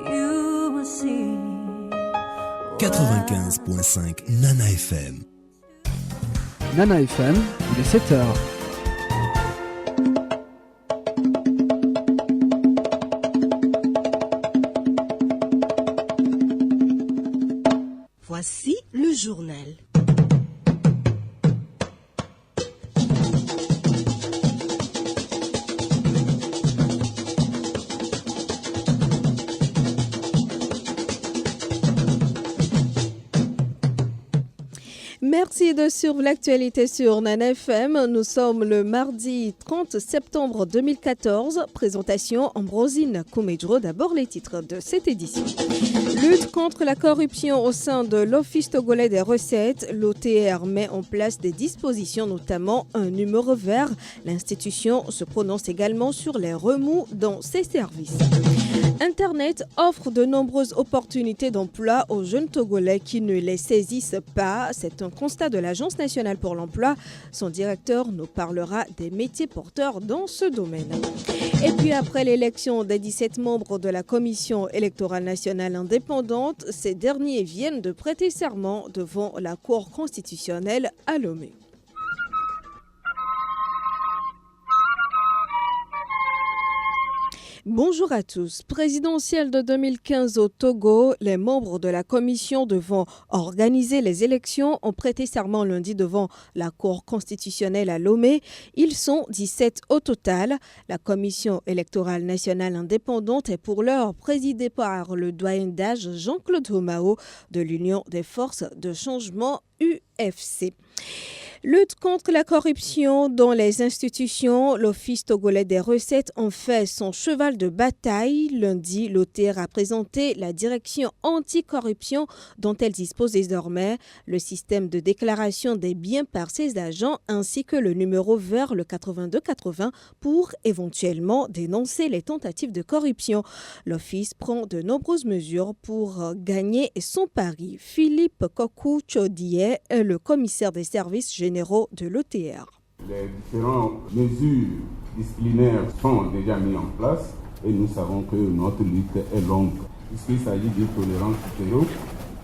you will see. 95.5 Nana FM. Nana FM, il est 7h. Voici le journal. Merci de suivre l'actualité sur Nana FM. Nous sommes le mardi 30 septembre 2014. Présentation Ambrosine Koumedjro. D'abord les titres de cette édition. Lutte contre la corruption au sein de l'Office togolais des recettes. L'OTR met en place des dispositions, notamment un numéro vert. L'institution se prononce également sur les remous dans ses services. Internet offre de nombreuses opportunités d'emploi aux jeunes Togolais qui ne les saisissent pas. C'est un constat de l'Agence nationale pour l'emploi. Son directeur nous parlera des métiers porteurs dans ce domaine. Et puis après l'élection des 17 membres de la Commission électorale nationale indépendante, ces derniers viennent de prêter serment devant la Cour constitutionnelle à Lomé. Bonjour à tous. Présidentielle de 2015 au Togo, les membres de la commission devant organiser les élections ont prêté serment lundi devant la Cour constitutionnelle à Lomé. Ils sont 17 au total. La commission électorale nationale indépendante est pour l'heure présidée par le doyen d'âge Jean-Claude Homao de l'Union des forces de changement UFC. Lutte contre la corruption dans les institutions, l'Office togolais des recettes en fait son cheval de bataille. Lundi, l'OTR a présenté la direction anticorruption dont elle dispose désormais, le système de déclaration des biens par ses agents ainsi que le numéro vert, le 8280, pour éventuellement dénoncer les tentatives de corruption. L'Office prend de nombreuses mesures pour gagner son pari. Philippe Kokou-Chodie est le commissaire des services généraux de l'OTR. Les différentes mesures disciplinaires sont déjà mises en place et nous savons que notre lutte est longue. Puisqu'il s'agit d'une tolérance zéro,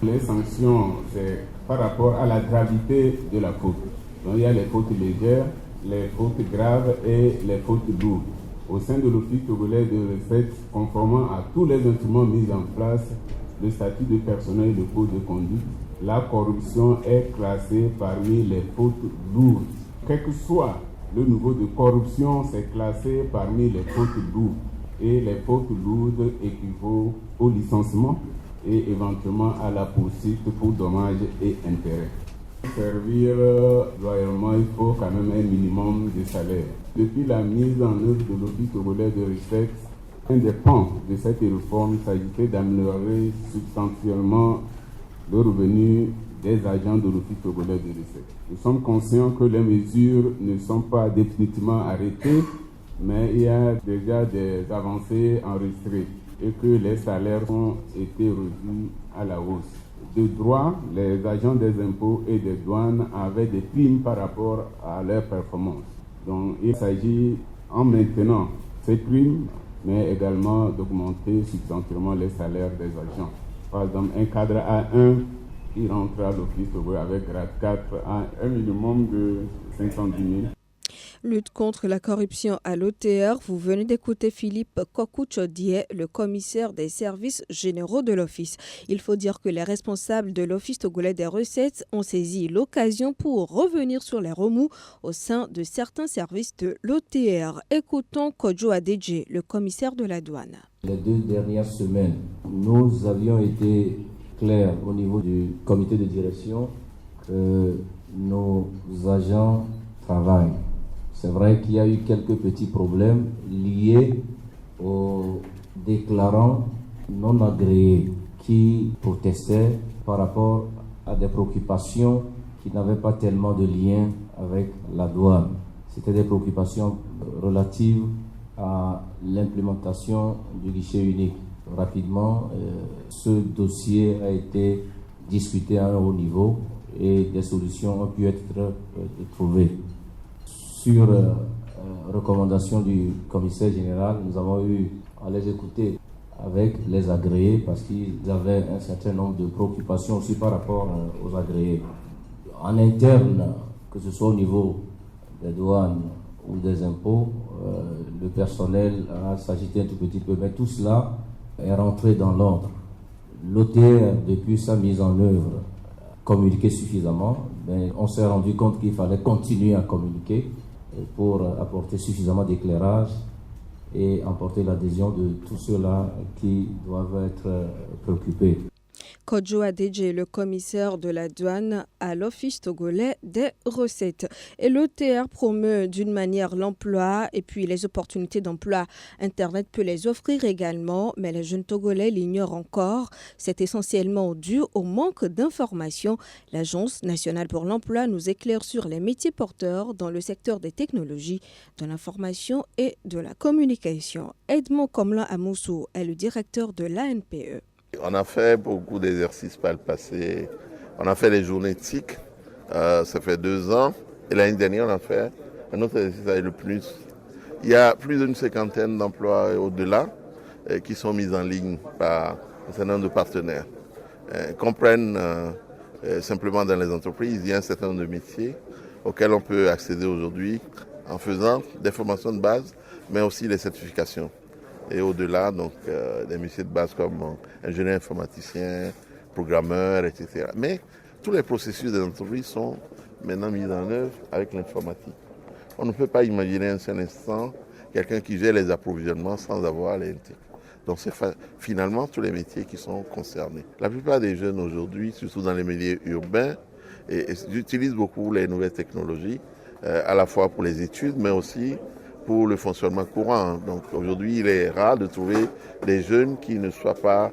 les sanctions, c'est par rapport à la gravité de la faute. Donc il y a les fautes légères, les fautes graves et les fautes lourdes. Au sein de l'Office togolais de recettes, conformément à tous les instruments mis en place, le statut de personnel et le code de conduite, la corruption est classée parmi les fautes lourdes. Quel que soit le niveau de corruption, c'est classé parmi les fautes lourdes. Et les fautes lourdes équivaut au licenciement et éventuellement à la poursuite pour dommages et intérêts. Pour servir loyalement, il faut quand même un minimum de salaire. Depuis la mise en œuvre de l'Office togolais de recettes, un des pans de cette réforme s'agissait d'améliorer substantiellement le revenu des agents de l'Office togolais de recettes. Nous sommes conscients que les mesures ne sont pas définitivement arrêtées, mais il y a déjà des avancées enregistrées et que les salaires ont été revus à la hausse. De droit, les agents des impôts et des douanes avaient des primes par rapport à leur performance. Donc il s'agit, en maintenant ces primes, mais également d'augmenter substantiellement les salaires des agents. Par exemple, un cadre A1 qui rentre à l'Office togolais avec grade 4 à un minimum de 510 000. Lutte contre la corruption à l'OTR. Vous venez d'écouter Philippe Kokou-Chodie, le commissaire des services généraux de l'Office. Il faut dire que les responsables de l'Office togolais des recettes ont saisi l'occasion pour revenir sur les remous au sein de certains services de l'OTR. Écoutons Kodjo Adedje, le commissaire de la douane. Les 2 dernières semaines, nous avions été clairs au niveau du comité de direction que nos agents travaillent. C'est vrai qu'il y a eu quelques petits problèmes liés aux déclarants non agréés qui protestaient par rapport à des préoccupations qui n'avaient pas tellement de lien avec la douane. C'était des préoccupations relatives à l'implémentation du guichet unique. Rapidement, ce dossier a été discuté à un haut niveau et des solutions ont pu être trouvées. Sur recommandation du commissaire général, nous avons eu à les écouter avec les agréés parce qu'ils avaient un certain nombre de préoccupations aussi par rapport aux agréés. En interne, que ce soit au niveau des douanes ou des impôts, le personnel a s'agité un tout petit peu, mais tout cela est rentré dans l'ordre. L'OTR, depuis sa mise en œuvre, communiquait suffisamment, mais on s'est rendu compte qu'il fallait continuer à communiquer pour apporter suffisamment d'éclairage et emporter l'adhésion de tous ceux-là qui doivent être préoccupés. Kodjo Adedje, le commissaire de la douane à l'Office togolais des recettes. Et l'OTR promeut d'une manière l'emploi et puis les opportunités d'emploi. Internet peut les offrir également, mais les jeunes Togolais l'ignorent encore. C'est essentiellement dû au manque d'informations. L'Agence nationale pour l'emploi nous éclaire sur les métiers porteurs dans le secteur des technologies, de l'information et de la communication. Edmond Komlan Amoussou est le directeur de l'ANPE. On a fait beaucoup d'exercices par le passé. On a fait les journées TIC, ça fait 2 ans. Et l'année dernière, on a fait un autre exercice avec le plus. Il y a plus d'une 50aine d'emplois au-delà qui sont mis en ligne par un certain nombre de partenaires. Comprennent simplement dans les entreprises, il y a un certain nombre de métiers auxquels on peut accéder aujourd'hui en faisant des formations de base, mais aussi les certifications. Et au-delà, donc, des métiers de base comme ingénieur informaticien, programmeur, etc. Mais tous les processus des entreprises sont maintenant mis en œuvre avec l'informatique. On ne peut pas imaginer un seul instant quelqu'un qui gère les approvisionnements sans avoir les NT. Donc c'est finalement tous les métiers qui sont concernés. La plupart des jeunes aujourd'hui, surtout dans les milieux urbains, utilisent beaucoup les nouvelles technologies, à la fois pour les études, mais aussi pour le fonctionnement courant. Donc aujourd'hui, il est rare de trouver des jeunes qui ne soient pas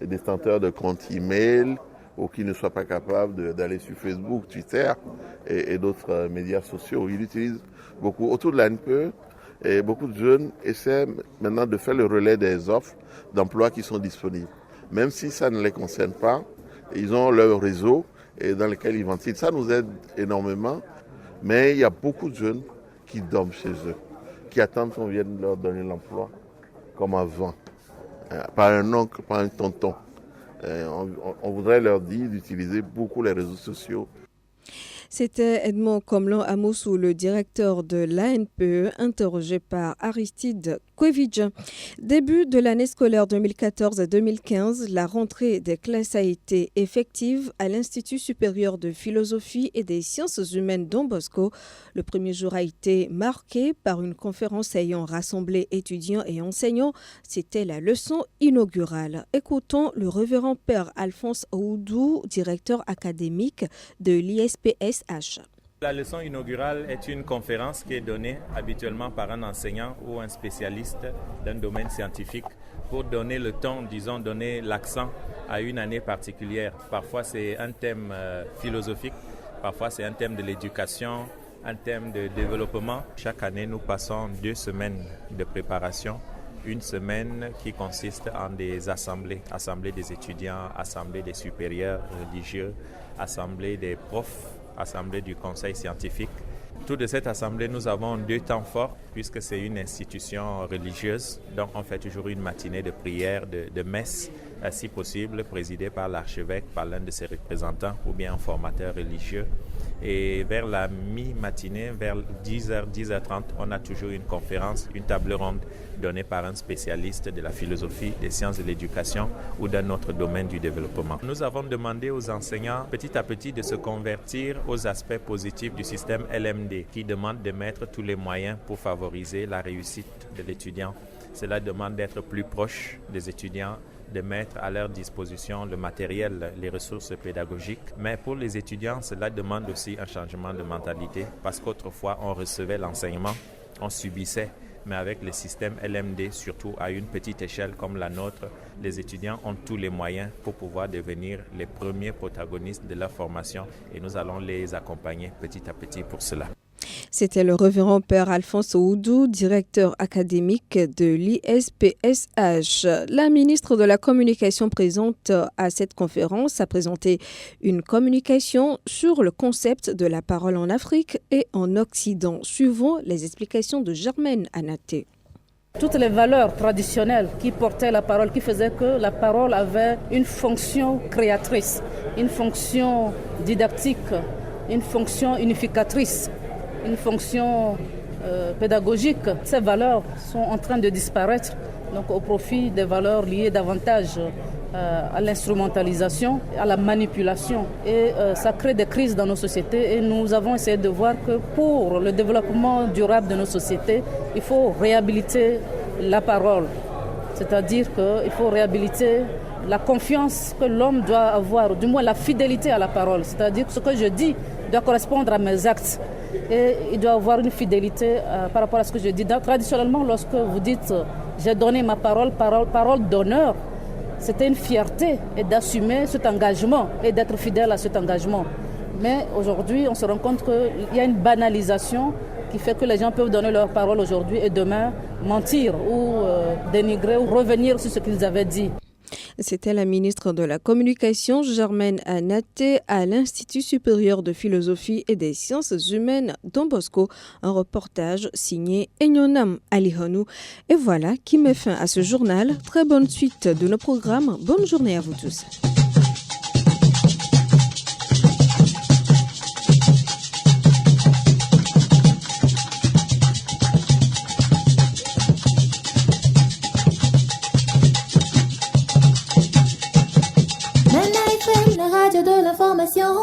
détenteurs de comptes e-mail ou qui ne soient pas capables d'aller sur Facebook, Twitter et d'autres médias sociaux. Ils utilisent beaucoup. Autour de l'ANPE, et beaucoup de jeunes essaient maintenant de faire le relais des offres d'emploi qui sont disponibles. Même si ça ne les concerne pas, ils ont leur réseau et dans lequel ils ventilent. Ça nous aide énormément, mais il y a beaucoup de jeunes qui dorment chez eux, qui attendent qu'on vienne leur donner l'emploi comme avant, par un oncle, par un tonton. On voudrait leur dire d'utiliser beaucoup les réseaux sociaux. C'était Edmond Komlan Amoussou, le directeur de l'ANPE, interrogé par Aristide Kwevidj. Début de l'année scolaire 2014-2015, la rentrée des classes a été effective à l'Institut supérieur de philosophie et des sciences humaines Don Bosco. Le premier jour a été marqué par une conférence ayant rassemblé étudiants et enseignants. C'était la leçon inaugurale. Écoutons le révérend père Alphonse Oudou, directeur académique de l'ISPSH. La leçon inaugurale est une conférence qui est donnée habituellement par un enseignant ou un spécialiste d'un domaine scientifique pour donner le ton, disons, donner l'accent à une année particulière. Parfois c'est un thème philosophique, parfois c'est un thème de l'éducation, un thème de développement. Chaque année nous passons 2 semaines de préparation. Une semaine qui consiste en des assemblées des étudiants, assemblées des supérieurs religieux, assemblées des profs, assemblée du conseil scientifique. Tout de cette assemblée, nous avons 2 temps forts puisque c'est une institution religieuse. Donc on fait toujours une matinée de prière, de messe, si possible, présidée par l'archevêque, par l'un de ses représentants ou bien un formateur religieux. Et vers la mi-matinée, vers 10h, 10h30, on a toujours une conférence, une table ronde donnée par un spécialiste de la philosophie, des sciences de l'éducation ou d'un autre domaine du développement. Nous avons demandé aux enseignants petit à petit de se convertir aux aspects positifs du système LMD qui demande de mettre tous les moyens pour favoriser la réussite de l'étudiant. Cela demande d'être plus proche des étudiants, de mettre à leur disposition le matériel, les ressources pédagogiques. Mais pour les étudiants, cela demande aussi un changement de mentalité parce qu'autrefois, on recevait l'enseignement, on subissait. Mais avec le système LMD, surtout à une petite échelle comme la nôtre, les étudiants ont tous les moyens pour pouvoir devenir les premiers protagonistes de leur formation et nous allons les accompagner petit à petit pour cela. C'était le révérend père Alphonse Oudou, directeur académique de l'ISPSH. La ministre de la Communication présente à cette conférence a présenté une communication sur le concept de la parole en Afrique et en Occident, suivant les explications de Germaine Anaté. Toutes les valeurs traditionnelles qui portaient la parole, qui faisaient que la parole avait une fonction créatrice, une fonction didactique, une fonction unificatrice, une fonction pédagogique. Ces valeurs sont en train de disparaître donc au profit des valeurs liées davantage à l'instrumentalisation, à la manipulation. Et ça crée des crises dans nos sociétés et nous avons essayé de voir que pour le développement durable de nos sociétés, il faut réhabiliter la parole. C'est-à-dire qu'il faut réhabiliter la confiance que l'homme doit avoir, ou du moins la fidélité à la parole. C'est-à-dire que ce que je dis doit correspondre à mes actes. Et il doit avoir une fidélité par rapport à ce que je dis. Traditionnellement, lorsque vous dites « j'ai donné ma parole d'honneur », c'était une fierté et d'assumer cet engagement et d'être fidèle à cet engagement. Mais aujourd'hui, on se rend compte qu'il y a une banalisation qui fait que les gens peuvent donner leur parole aujourd'hui et demain mentir ou dénigrer ou revenir sur ce qu'ils avaient dit. C'était la ministre de la Communication, Germaine Anaté, à l'Institut supérieur de philosophie et des sciences humaines Don Bosco. Un reportage signé Enyonam Alihonou. Et voilà qui met fin à ce journal. Très bonne suite de nos programmes. Bonne journée à vous tous. La radio de l'information.